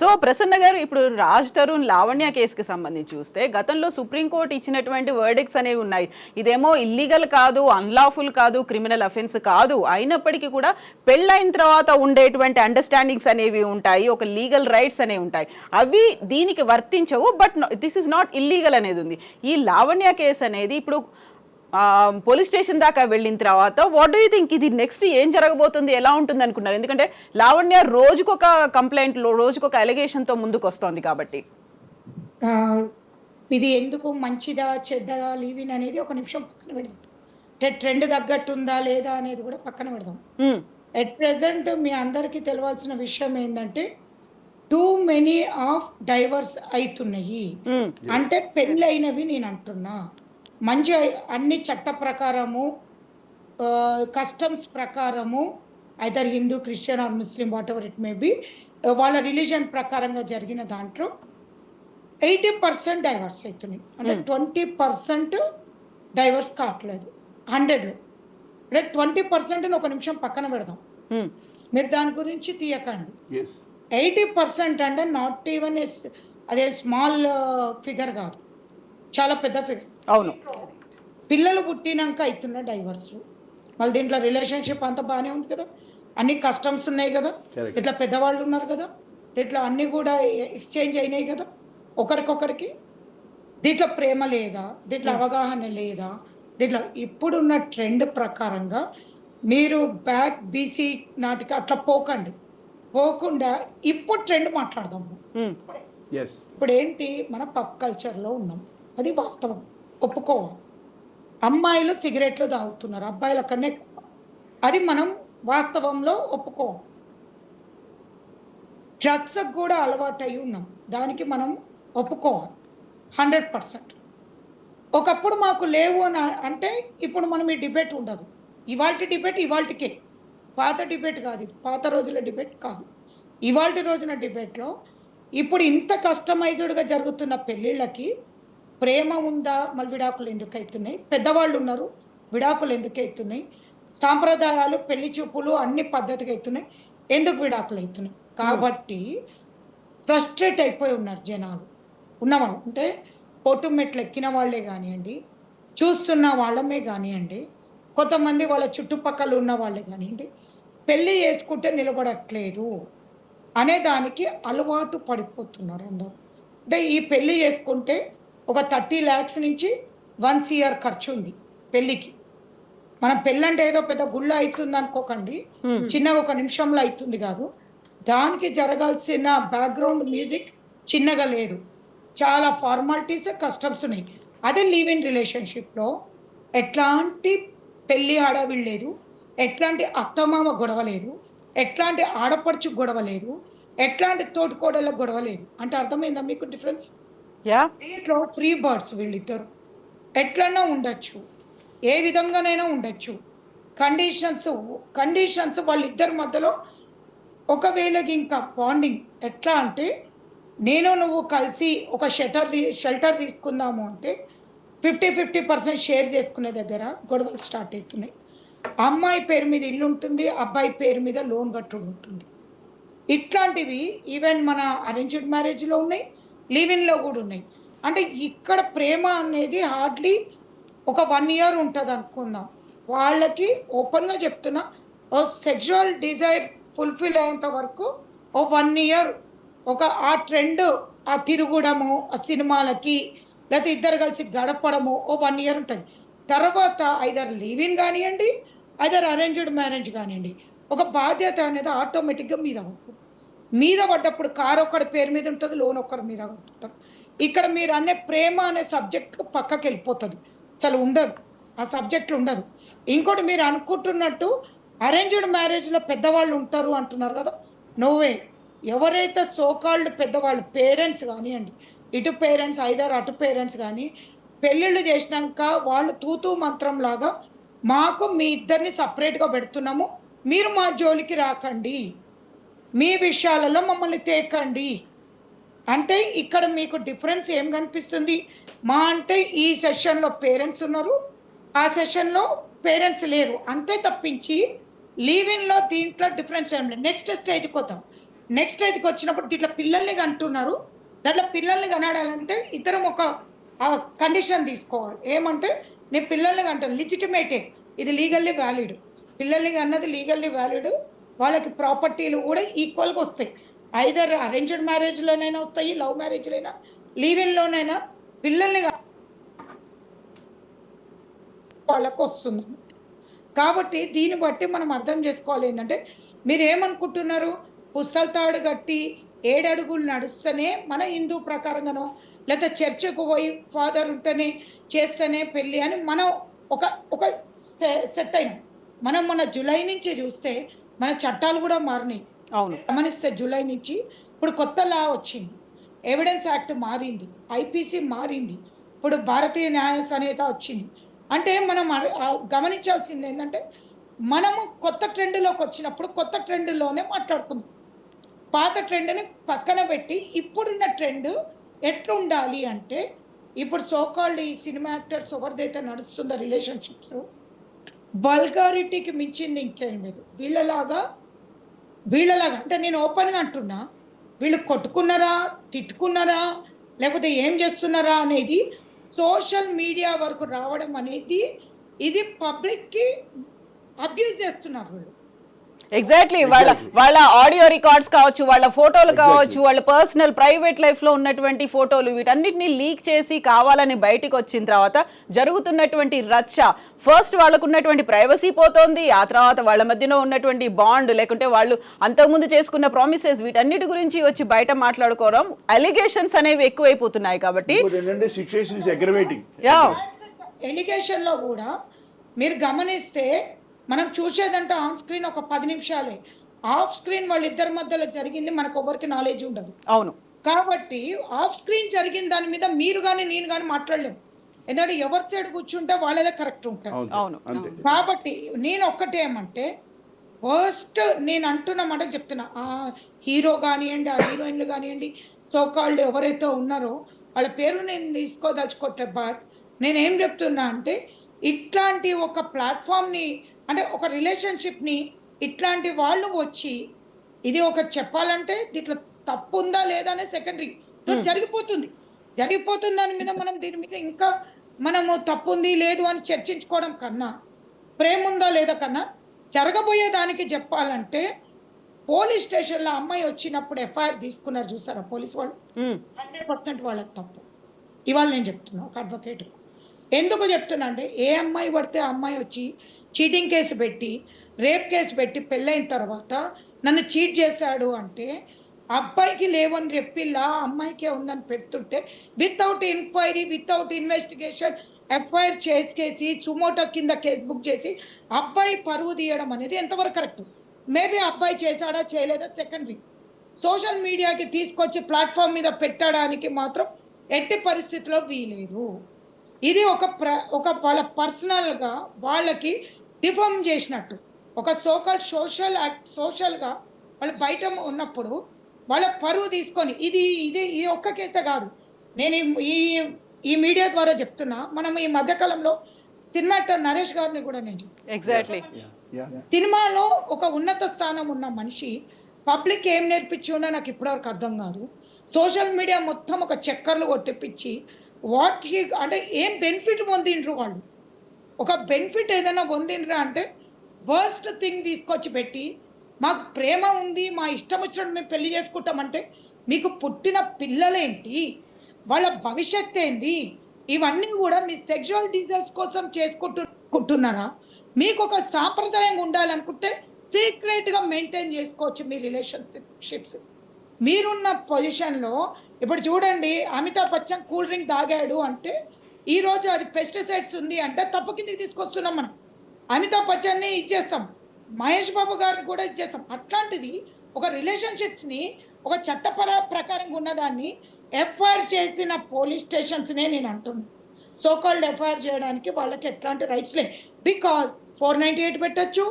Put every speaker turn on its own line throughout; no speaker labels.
So Prasanna గారు, ఇప్పుడు రాజ్ తరుణ్ లావణ్య కేసుకి సంబంధించి చూస్తే గతంలో సుప్రీంకోర్టు ఇచ్చినటువంటి వర్డిక్ట్స్ అనేవి ఉన్నాయి. ఇదేమో ఇల్లీగల్ కాదు, అన్లాఫుల్ కాదు, క్రిమినల్ అఫెన్స్ కాదు, అయినప్పటికీ కూడా పెళ్ళైన తర్వాత ఉండేటువంటి అండర్స్టాండింగ్స్ అనేవి ఉంటాయి, ఒక లీగల్ రైట్స్ అనేవి ఉంటాయి, అవి దీనికి వర్తించవు. But this is not illegal అనేది ఉంది. ఈ లావణ్య కేసు అనేది ఇప్పుడు పోలీస్ స్టేషన్ దాకా వెళ్ళిన తర్వాత వాట్ డూ యూ థింక్, ఇది నెక్స్ట్ ఏం జరగబోతుంది, ఎలా ఉంటుంది అనుకున్నారు? ఎందుకంటే లావణ్య రోజుకొక కంప్లైంట్, రోజుకొక అలిగేషన్ తో ముందుకు వస్తోంది కాబట్టి.
ఇది ఎందుకు మంచిదా చెడ్డదా లీవిన్ అనేది ఒక నిమిషం పక్కన పెడదాం. ట్రెండ్ తగ్గట్టు ఉందా లేదా అనేది కూడా పక్కన పెడదాం. ఎట్ ప్రెసెంట్ మీ అందరికీ తెలవాల్సిన విషయం ఏంటంటే టూ మెనీ ఆఫ్ డైవర్స్ అవుతున్నాయి. అంటే పెళ్ళైనవి నేను అంటున్నా మంచి అన్ని చట్ట ప్రకారము, కస్టమ్స్ ప్రకారము, either Hindu, Christian or Muslim, whatever it may be, వాళ్ళ రిలీజన్ ప్రకారంగా జరిగిన దాంట్లో 80% డైవర్స్ అవుతున్నాయి. అంటే 20% డైవర్స్ కావట్లేదు 100లో. అంటే 20% ఒక నిమిషం పక్కన పెడదాం, మీరు దాని గురించి తీయకండి. 80% అంటే నాట్ ఈవెన్ అదే స్మాల్ ఫిగర్ కాదు, చాలా పెద్ద ఫిగర్.
అవును,
పిల్లలు పుట్టినాక అవుతున్న డైవర్స్. మళ్ళీ దీంట్లో రిలేషన్షిప్ అంతా బాగానే ఉంది కదా, అన్ని కస్టమ్స్ ఉన్నాయి కదా, ఇట్లా పెద్దవాళ్ళు ఉన్నారు కదా, దీంట్లో అన్ని కూడా ఎక్స్చేంజ్ అయినాయి కదా ఒకరికొకరికి. దీంట్లో ప్రేమ లేదా, దీంట్లో అవగాహన లేదా, దీంట్లో ఇప్పుడున్న ట్రెండ్ ప్రకారంగా మీరు బ్యాక్ బీసీ నాటికి అట్లా పోకుండా ఇప్పుడు ట్రెండ్ మాట్లాడదాము. ఇప్పుడు ఏంటి, మన పబ్ కల్చర్లో ఉన్నాం, అది వాస్తవం, ఒప్పుకోవాలి. అమ్మాయిలు సిగరెట్లు తాగుతున్నారు అబ్బాయిల కన్నా, అది మనం వాస్తవంలో ఒప్పుకోవాలి. డ్రగ్స్ కూడా అలవాటు అయి ఉన్నాం, దానికి మనం ఒప్పుకోవాలి 100%. ఒకప్పుడు మాకు లేవు అని అంటే ఇప్పుడు మనం ఈ డిబేట్ ఉండదు. ఇవాల్టి డిబేట్ ఇవాల్టికే, పాత డిబేట్ కాదు, పాత రోజుల డిబేట్ కాదు. ఇవాల్టి రోజున డిబేట్లో ఇప్పుడు ఇంత కస్టమైజ్డ్గా జరుగుతున్న పెళ్ళిళ్ళకి ప్రేమ ఉందా, మళ్ళీ విడాకులు ఎందుకు అవుతున్నాయి, పెద్దవాళ్ళు ఉన్నారు విడాకులు ఎందుకు అవుతున్నాయి, సాంప్రదాయాలు పెళ్లి చూపులు అన్ని పద్ధతిగా అవుతున్నాయి, ఎందుకు విడాకులు అవుతున్నాయి? కాబట్టి ఫ్రస్ట్రేట్ అయిపోయి ఉన్నారు జనాలు. ఉన్నవాళ్ళు అంటే కోర్టు మెట్లు ఎక్కిన వాళ్ళే కానివ్వండి, చూస్తున్న వాళ్ళమే కానివ్వండి, కొంతమంది వాళ్ళ చుట్టుపక్కల ఉన్న వాళ్ళే కానివ్వండి, పెళ్లి చేసుకుంటే నిలబడట్లేదు అనే దానికి అలవాటు పడిపోతున్నారు అందరూ. అంటే ఈ పెళ్లి చేసుకుంటే ఒక 30 lakhs నుంచి 1 crore ఖర్చు ఉంది పెళ్లికి. మనం పెళ్ళంటే ఏదో పెద్ద గుళ్ళ అవుతుంది అనుకోకండి, చిన్నగా ఒక నిమిషంలో అవుతుంది కాదు. దానికి జరగాల్సిన బ్యాక్గ్రౌండ్ మ్యూజిక్ చిన్నగా లేదు, చాలా ఫార్మాలిటీస్, కస్టమ్స్ ఉన్నాయి. అదే లివ్ ఇన్ రిలేషన్షిప్లో ఎట్లాంటి పెళ్లి హడావిడి లేదు, ఎట్లాంటి అత్తమామ గొడవ లేదు, ఎట్లాంటి ఆడపడుచు గొడవ లేదు, ఎట్లాంటి తోటికోడళ్ళ గొడవ లేదు. అంటే అర్థమైందా మీకు డిఫరెన్స్? దీంట్లో ఫ్రీ బర్డ్స్ వీళ్ళిద్దరు ఎట్లన్నా ఉండొచ్చు, ఏ విధంగానైనా ఉండొచ్చు. కండిషన్స్ వాళ్ళిద్దరి మధ్యలో ఒకవేళ ఇంకా బాండింగ్ ఎట్లా అంటే నేను నువ్వు కలిసి ఒక షెల్టర్ తీసుకుందాము అంటే 50% షేర్ చేసుకునే దగ్గర గొడవలు స్టార్ట్ అవుతున్నాయి. అమ్మాయి పేరు మీద ఇల్లు ఉంటుంది, అబ్బాయి పేరు మీద లోన్ కట్టుడు ఉంటుంది. ఇట్లాంటివి ఈవెన్ మన అరేంజ్డ్ మ్యారేజ్లో ఉన్నాయి, లివ్-ఇన్లో కూడా ఉన్నాయి. అంటే ఇక్కడ ప్రేమ అనేది హార్డ్లీ ఒక 1 year ఉంటుంది అనుకుందాం. వాళ్ళకి ఓపెన్గా చెప్తున్నా, ఓ సెక్షువల్ డిజైర్ ఫుల్ఫిల్ అయ్యేంత వరకు ఓ 1 year ఒక ఆ ట్రెండ్, ఆ తిరుగుడము, ఆ సినిమాలకి, లేకపోతే ఇద్దరు కలిసి గడపడము ఓ 1 year ఉంటుంది. తర్వాత ఐదర్ లివ్-ఇన్ కానివ్వండి, ఐదర్ అరేంజ్డ్ మ్యారేజ్ కానివ్వండి, ఒక బాధ్యత అనేది ఆటోమేటిక్గా మీద పడ్డప్పుడు కారు ఒకటి పేరు మీద ఉంటుంది, లోన్ ఒకరి మీద ఉంటుంది. ఇక్కడ మీరు అనే ప్రేమ అనే సబ్జెక్ట్ పక్కకి వెళ్ళిపోతుంది, అసలు ఉండదు, ఆ సబ్జెక్టులు ఉండదు. ఇంకోటి మీరు అనుకుంటున్నట్టు అరేంజ్డ్ మ్యారేజ్లో పెద్దవాళ్ళు ఉంటారు అంటున్నారు కదా, నోవే. ఎవరైతే సోకాల్డ్ పెద్దవాళ్ళు పేరెంట్స్ కానివ్వండి, ఇటు పేరెంట్స్ ఐదర్ అటు పేరెంట్స్ కానీ పెళ్ళిళ్ళు చేసినాక వాళ్ళు తూతూ మంత్రం లాగా మాకు మీ ఇద్దరిని సపరేట్గా పెడుతున్నాము, మీరు మా జోలికి రాకండి, మీ విషయాలలో మమ్మల్ని తేకండి అంటే ఇక్కడ మీకు డిఫరెన్స్ ఏం కనిపిస్తుంది? మా అంటే ఈ సెషన్లో పేరెంట్స్ ఉన్నారు, ఆ సెషన్లో పేరెంట్స్ లేరు, అంతే తప్పించి లివ్-ఇన్లో దీంట్లో డిఫరెన్స్ ఏం లేదు. నెక్స్ట్ స్టేజ్కి పోతాం. నెక్స్ట్ ఇదికి వచ్చినప్పుడు ఇట్లా పిల్లల్ని కంటున్నారు. దాంట్లో పిల్లల్ని కనాడాలంటే ఇద్దరం ఒక కండిషన్ తీసుకోవాలి. ఏమంటే నేను పిల్లల్ని కంటాను, లిజిటిమేటే, ఇది లీగల్లీ వ్యాలిడ్. పిల్లల్ని అన్నది లీగల్లీ వ్యాలిడ్. వాళ్ళకి ప్రాపర్టీలు కూడా ఈక్వల్గా వస్తాయి. ఐదర్ అరేంజ్డ్ మ్యారేజ్లోనైనా వస్తాయి, లవ్ మ్యారేజ్లైనా, లీవ్ ఇన్లోనైనా పిల్లల్ని వాళ్ళకు వస్తుంది. కాబట్టి దీన్ని బట్టి మనం అర్థం చేసుకోవాలి ఏంటంటే, మీరు ఏమనుకుంటున్నారు, పుస్తల తాడు కట్టి 7 అడుగులు నడుస్తేనే మన హిందూ ప్రకారంగానో, లేకపోతే చర్చకు పోయి ఫాదర్ ఉంటేనే చేస్తేనే పెళ్ళి అని మనం ఒక ఒక సెట్ అయినాం. మనం మన జూలై నుంచి చూస్తే మన చట్టాలు కూడా మారినాయి.
అవును.
గమనిస్తే జూలై నుంచి ఇప్పుడు కొత్త లా వచ్చింది, ఎవిడెన్స్ యాక్ట్ మారింది, ఐపీసీ మారింది, ఇప్పుడు భారతీయ న్యాయ సంహిత వచ్చింది. అంటే మనం గమనించాల్సింది ఏంటంటే, మనము కొత్త ట్రెండ్లోకి వచ్చినప్పుడు కొత్త ట్రెండ్లోనే మాట్లాడుకుందాం. పాత ట్రెండ్ని పక్కన పెట్టి ఇప్పుడున్న ట్రెండ్ ఎట్లుండాలి అంటే, ఇప్పుడు సోకాల్డ్ ఈ సినిమా యాక్టర్స్ ఎవరిదైతే నడుస్తుందో రిలేషన్షిప్స్, వల్గారిటీకి మించింది ఇంకేం లేదు. వీళ్ళలాగా అంటే నేను ఓపెన్గా అంటున్నా, వీళ్ళు కొట్టుకున్నారా, తిట్టుకున్నారా, లేకపోతే ఏం చేస్తున్నారా అనేది సోషల్ మీడియా వరకు రావడం అనేది, ఇది పబ్లిక్కి అబ్యూజ్ చేస్తున్నారు వీళ్ళు.
ఎగ్జాక్ట్లీ. వాళ్ళ ఆడియో రికార్డ్స్ కావచ్చు, వాళ్ళ ఫోటోలు కావచ్చు, వాళ్ళ పర్సనల్ ప్రైవేట్ లైఫ్ లో ఉన్నటువంటి ఫోటోలు, వీటన్నిటిని లీక్ చేసి కావాలని బయటికి వచ్చిన తర్వాత జరుగుతున్నటువంటి రచ్చ, ఫస్ట్ వాళ్ళకు ఉన్నటువంటి ప్రైవసీ పోతోంది, ఆ తర్వాత వాళ్ళ మధ్యలో ఉన్నటువంటి బాండ్, లేకుంటే వాళ్ళు అంతకుముందు చేసుకున్న ప్రామిసెస్, వీటన్నిటి గురించి వచ్చి బయట మాట్లాడుకోవడం, అలిగేషన్స్ అనేవి ఎక్కువైపోతున్నాయి. కాబట్టి
ఎలిగేషన్ లో కూడా మీరు గమనిస్తే మనం చూసేదంటే ఆన్ స్క్రీన్ ఒక 10 నిమిషాలే, ఆఫ్ స్క్రీన్ వాళ్ళిద్దరి మధ్యలో జరిగింది మనకు ఎవరికి నాలెడ్జ్ ఉండదు.
అవును.
కాబట్టి ఆఫ్ స్క్రీన్ జరిగిన దాని మీద మీరు కానీ నేను కానీ మాట్లాడలేము. ఎందుకంటే ఎవరి సైడ్ కూర్చుంటే వాళ్ళదే కరెక్ట్ ఉంటారు.
అవును.
కాబట్టి నేను ఒక్కటేమంటే, ఫస్ట్ నేను అంటున్నమాట చెప్తున్నా, ఆ హీరో కానివ్వండి, ఆ హీరోయిన్లు కానివ్వండి, సోకాల్డ్ ఎవరైతే ఉన్నారో వాళ్ళ పేర్లు నేను తీసుకోదలుచుకోవట్లే. బట్ నేనేం చెప్తున్నా అంటే, ఇట్లాంటి ఒక ప్లాట్ఫామ్ని, అంటే ఒక రిలేషన్షిప్ని ఇట్లాంటి వాళ్ళు వచ్చి, ఇది ఒక చెప్పాలంటే దీంట్లో తప్పు ఉందా లేదా అనే సెకండరీ, జరిగిపోతుంది దాని మీద మనం దీని మీద ఇంకా మనము తప్పు ఉంది లేదు అని చర్చించుకోవడం కన్నా, ప్రేమ ఉందా లేదా కన్నా, జరగబోయే దానికి చెప్పాలంటే, పోలీస్ స్టేషన్లో అమ్మాయి వచ్చినప్పుడు ఎఫ్ఐఆర్ తీసుకున్నారు చూసారా పోలీస్ వాళ్ళు, 100% వాళ్ళకి తప్పు. ఇవాళ నేను చెప్తున్నా ఒక అడ్వకేట్. ఎందుకు చెప్తున్నా అంటే, ఏ అమ్మాయి పడితే ఆ అమ్మాయి వచ్చి చీటింగ్ కేసు పెట్టి, రేప్ కేసు పెట్టి పెళ్ళైన తర్వాత నన్ను చీట్ చేశాడు అంటే, అబ్బాయికి లేవని రెప్పిల్లా అమ్మాయికే ఉందని పెడుతుంటే, without enquiry, without investigation FIR చేసి సుమోటో కింద కేసు బుక్ చేసి అబ్బాయి పరువు తీయడం అనేది ఎంతవరకు కరెక్ట్? మేబీ అబ్బాయి చేశాడా చేయలేదా సెకండరీ. సోషల్ మీడియాకి తీసుకొచ్చి ప్లాట్ఫామ్ మీద పెట్టడానికి మాత్రం ఎట్టి పరిస్థితిలో వీలేదు. ఇది ఒక వాళ్ళ పర్సనల్గా వాళ్ళకి డిఫామ్ చేసినట్టు, ఒక సోషల్గా వాళ్ళు బయట ఉన్నప్పుడు వాళ్ళ పరువు తీసుకొని, ఈ ఒక్క కేసే కాదు, నేను ఈ మీడియా ద్వారా చెప్తున్నా. మనం ఈ మధ్యకాలంలో సినిమా యాక్టర్ నరేష్ గారిని కూడా నేను
ఎగ్జాక్ట్లీ
సినిమాలో ఒక ఉన్నత స్థానం ఉన్న మనిషి పబ్లిక్ ఏం నేర్పించిండో నాకు ఇప్పటివరకు అర్థం కాదు. సోషల్ మీడియా మొత్తం ఒక చక్కర్లు కొట్టిపించి అంటే ఏం బెనిఫిట్ పొందిండ్రు వాళ్ళు. ఒక బెనిఫిట్ ఏదైనా పొందిండ్రా అంటే వర్స్ట్ థింగ్ తీసుకొచ్చి పెట్టి, మాకు ప్రేమ ఉంది, మా ఇష్టం వచ్చినట్టు మేము పెళ్లి చేసుకుంటామంటే, మీకు పుట్టిన పిల్లలేంటి, వాళ్ళ భవిష్యత్ ఏంది, ఇవన్నీ కూడా మీ సెక్షువల్ డిజైర్స్ కోసం చేసుకుంటున్నారా? మీకు ఒక సాంప్రదాయం ఉండాలనుకుంటే సీక్రెట్గా మెయింటైన్ చేసుకోవచ్చు మీ రిలేషన్షిప్స్. మీరున్న పొజిషన్లో ఇప్పుడు చూడండి, అమితాబ్ బచ్చన్ కూల్ డ్రింక్ తాగాడు అంటే, ఈరోజు అది పెస్టిసైడ్స్ ఉంది అంటే తప్పు కిందకి తీసుకొస్తున్నాం మనం. అమితాబ్ బచ్చన్ని ఇచ్చేస్తాం, మహేష్ బాబు గారిని కూడా ఇచ్చేస్తాం. అట్లాంటిది ఒక రిలేషన్షిప్స్ని ఒక ప్రకారంగా ఉన్నదాన్ని ఎఫ్ఐఆర్ చేసిన పోలీస్ స్టేషన్స్నే నేను అంటున్నాను. సోకాల్డ్ ఎఫ్ఐఆర్ చేయడానికి వాళ్ళకి ఎట్లాంటి రైట్స్ లే. బికాజ్ 498 పెట్టచ్చు,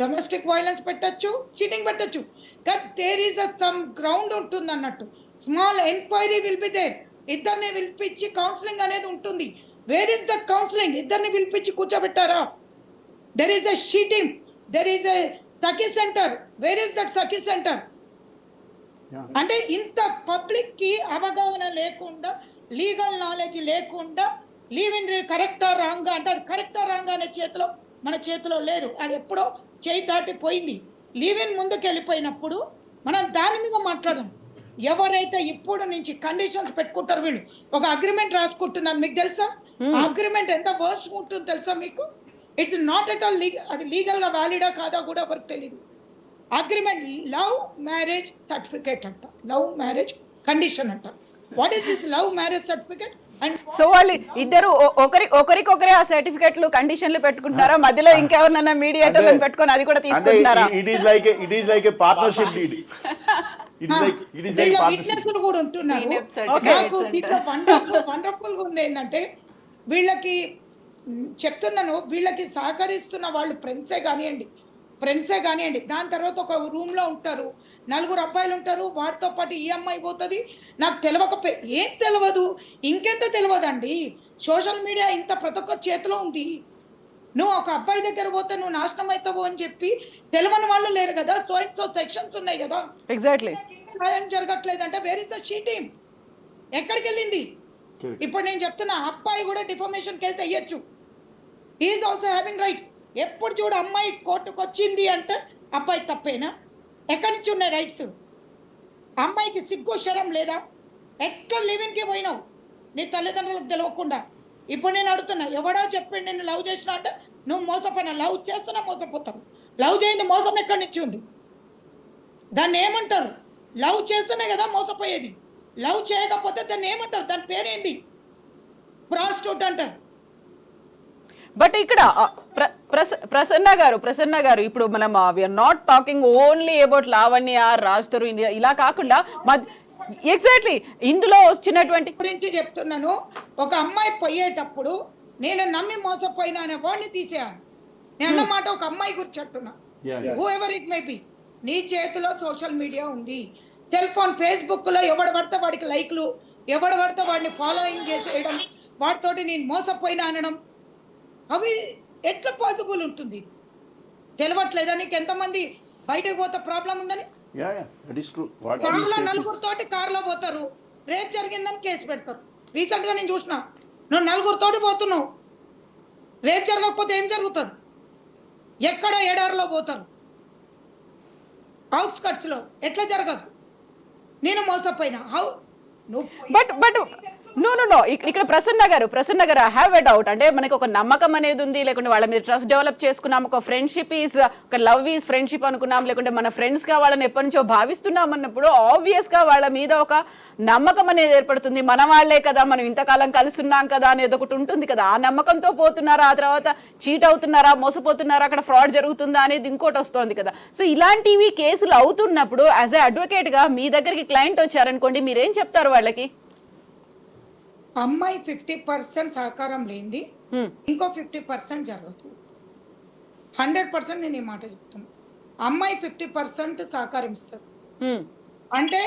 డొమెస్టిక్ వైలెన్స్ పెట్టచ్చు, చీటింగ్ పెట్టచ్చు. కానీ దేర్ ఈస్ సమ్ గ్రౌండ్ ఉంటుంది అన్నట్టు. Small enquiry will be there. ఇద్దరిని పిలిపించి కౌన్సిలింగ్ అనేది ఉంటుంది. Where is that counselling? ఇద్దరిని పిలిపించి కూర్చోబెట్టారా? There is a she team, there is a Sakhi centre. Where is that Sakhi centre? అంటే ఇంత పబ్లిక్ కి అవగాహన లేకుండా, లీగల్ నాలెడ్జ్ లేకుండా, లీవ్ ఇన్ కరెక్టా రాంగా అంటే అది కరెక్టా రాంగా అనే మన చేతిలో లేదు. అది ఎప్పుడో చేయి దాటిపోయింది. లీవ్ ఇన్ ముందుకు వెళ్ళిపోయినప్పుడు మనం దాని మీద మాట్లాడదాం. ఎవరైతే ఇప్పుడు నుంచి కండిషన్స్ పెట్టుకుంటారు వీళ్ళు, ఒక అగ్రిమెంట్ రాసుకుంటున్నారు, మీకు తెలుసా ఆ అగ్రిమెంట్ ఎంత వర్స్ట్ ఉంటుందో తెలుసా మీకు? It's not at all legal. అది లీగల్ గా వ్యాలిడా కాదా కూడా ఎవరికి తెలియదు. అగ్రిమెంట్ లవ్ మ్యారేజ్ సర్టిఫికేట్ అంట, లవ్ మ్యారేజ్ కండిషన్ అంట. What is this love marriage certificate?
So వాళ్ళు ఇద్దరు ఒకరికొకరే ఆ సర్టిఫికెట్లు కండిషన్లు పెట్టుకుంటారా? మధ్యలో ఇంకెవరినైనా మీడియేటర్లను పెట్టుకొని అది కూడా తీసుకుంటారా?
It is like a partnership deed.
విట్నెస్లు కూడా ఉంటున్నారు. నాకు దీంట్లో వండర్ఫుల్ గా ఉంది ఏంటంటే, వీళ్ళకి చెప్తున్నాను, వీళ్ళకి సహకరిస్తున్న వాళ్ళు ఫ్రెండ్సే కానివ్వండి, దాని తర్వాత ఒక రూమ్ లో ఉంటారు, 4 అబ్బాయిలు ఉంటారు, వాటితో పాటు ఈ అమ్మాయి పోతుంది. నాకు ఏం తెలియదు, ఇంకెంత తెలియదండి. సోషల్ మీడియా ఇంత ప్రతి ఒక్కరి చేతిలో ఉంది. నువ్వు ఒక అబ్బాయి దగ్గర పోతే నువ్వు నాశనం అవుతావు అని చెప్పి తెలియని వాళ్ళు లేరు కదా. సో సెక్షన్స్ ఉన్నాయి కదా.
ఎగ్జాక్ట్లీ
జరగట్లేదంటే where is the she team? ఎక్కడికి వెళ్ళింది? ఇప్పుడు నేను చెప్తున్నా, అబ్బాయి కూడా డిఫర్మేషన్ కేసు వేయొచ్చు. Is also having right. ఎప్పుడు చూడు అమ్మాయి కోర్టుకు వచ్చింది అంటే అబ్బాయి తప్పేనా? ఎక్కడి నుంచి ఉన్నాయి రైట్స్? అమ్మాయికి సిగ్గు శరం లేదా? ఎట్లా లివింగ్ కి పోయినావు నీ తల్లిదండ్రులకు తెలియకుండా? ఇప్పుడు నేను అడుగుతున్నా, ఎవడో చెప్పండి నేను లవ్ చేసినా అంటే నువ్వు మోసపోయినా. లవ్ చేస్తున్నా మోసపోతావు. లవ్ చేయింది మోసం ఎక్కడి నుంచి ఉంది? దాన్ని ఏమంటారు? లవ్ చేస్తేనే కదా మోసపోయేది. లవ్ చేయకపోతే దాన్ని ఏమంటారు? దాని పేరేంది? ప్రాస్టిట్యూట్ అంటారు.
బట్ ఇక్కడ ప్రసన్న గారు ఇప్పుడు మనం we are not talking only about Lavanya, Raj Tarun ఇలా కాకుండా ఎగ్జాక్ట్లీ ఇందులో వచ్చినటువంటి
గురించి చెప్తున్నాను. ఒక అమ్మాయి పోయేటప్పుడు నేను నమ్మి మోసపోయినా అనే వాడిని తీసేయాలి. నేను అన్నమాట ఒక అమ్మాయి గురించి చెప్తున్నా. Who ever it may B, నీ చేతిలో సోషల్ మీడియా ఉంది. సెల్ ఫోన్, ఫేస్బుక్ లో ఎవడు పడితే వాడికి లైక్లు, ఎవడు పడితే వాడిని ఫాలోయింగ్ చేసేయడం, వాటితోటి నేను మోసపోయినా అనడం, అవి ఎట్లా పాసిబుల్ ఉంటుంది? తెలియట్లేదా నీకు? ఎంతమంది బయటకు పోతే ప్రాబ్లం ఉందని? కార్లో నలుగురితోటి కార్లో పోతారు, రేప్ జరిగిందని కేసు పెడతారు. రీసెంట్ గా నేను చూసిన, నువ్వు నలుగురితోటి పోతున్నావు, రేప్ జరగకపోతే ఏం జరుగుతుంది? ఎక్కడ ఎడారిలో పోతారు, అవుట్స్కట్స్ లో. ఎట్లా జరగదు? నేను మోసపోయినా.
బట్ నో ఇక్కడ ప్రసన్న గారు ఐ హ్యావ్ ఎ డౌట్. అంటే మనకి ఒక నమ్మకం అనేది ఉంది, లేకుంటే వాళ్ళ మీద ట్రస్ట్ డెవలప్ చేసుకున్నాం, ఒక ఫ్రెండ్షిప్ ఈజ్, ఒక లవ్ ఈజ్ ఫ్రెండ్షిప్ అనుకున్నాం, లేకుంటే మన ఫ్రెండ్స్ గా వాళ్ళని ఎప్పటి నుంచో భావిస్తున్నాం అన్నప్పుడు ఆబ్వియస్ గా వాళ్ళ మీద ఒక నమ్మకం అనేది ఏర్పడుతుంది. మన వాళ్లే కదా, మనం ఇంతకాలం కలిసి ఉన్నాం కదా అనేది ఒకటి ఉంటుంది కదా. ఆ నమ్మకంతో పోతున్నారా, ఆ తర్వాత చీట్ అవుతున్నారా, మోసపోతున్నారా, అక్కడ ఫ్రాడ్ జరుగుతుందా అనేది ఇంకోటి వస్తుంది కదా. సో ఇలాంటివి కేసులు అవుతున్నప్పుడు యాజ్ ఎ అడ్వకేట్ గా మీ దగ్గరికి క్లయింట్ వచ్చారనుకోండి, మీరేం చెప్తారు వాళ్ళకి?
అమ్మాయి 50% సహకారం లేనిది ఇంకో 50% జరగదు. 100% నేను ఈ మాట చెప్తున్నా. అమ్మాయి 50% సహకారం ఇస్తారు అంటే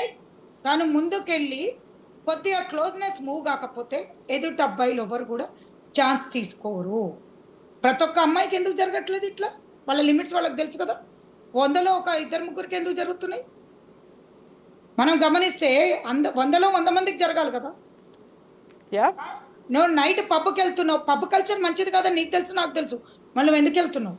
తాను ముందుకెళ్ళి కొద్దిగా క్లోజ్నెస్ మూవ్ కాకపోతే ఎదుటి అబ్బాయిలు ఎవరు కూడా ఛాన్స్ తీసుకోరు. ప్రతి ఒక్క అమ్మాయికి ఎందుకు జరగట్లేదు ఇట్లా? వాళ్ళ లిమిట్స్ వాళ్ళకి తెలుసు కదా. 100లో ఒక 2-3 ఎందుకు జరుగుతున్నాయి? మనం గమనిస్తే 100లో 100 మందికి జరగాలి కదా. నువ్వు నైట్ పబ్కి వెళ్తున్నావు, పబ్ కల్చర్ మంచిది కదా, నీకు తెలుసు నాకు తెలుసు, మళ్ళీ నువ్వు ఎందుకు వెళ్తున్నావు?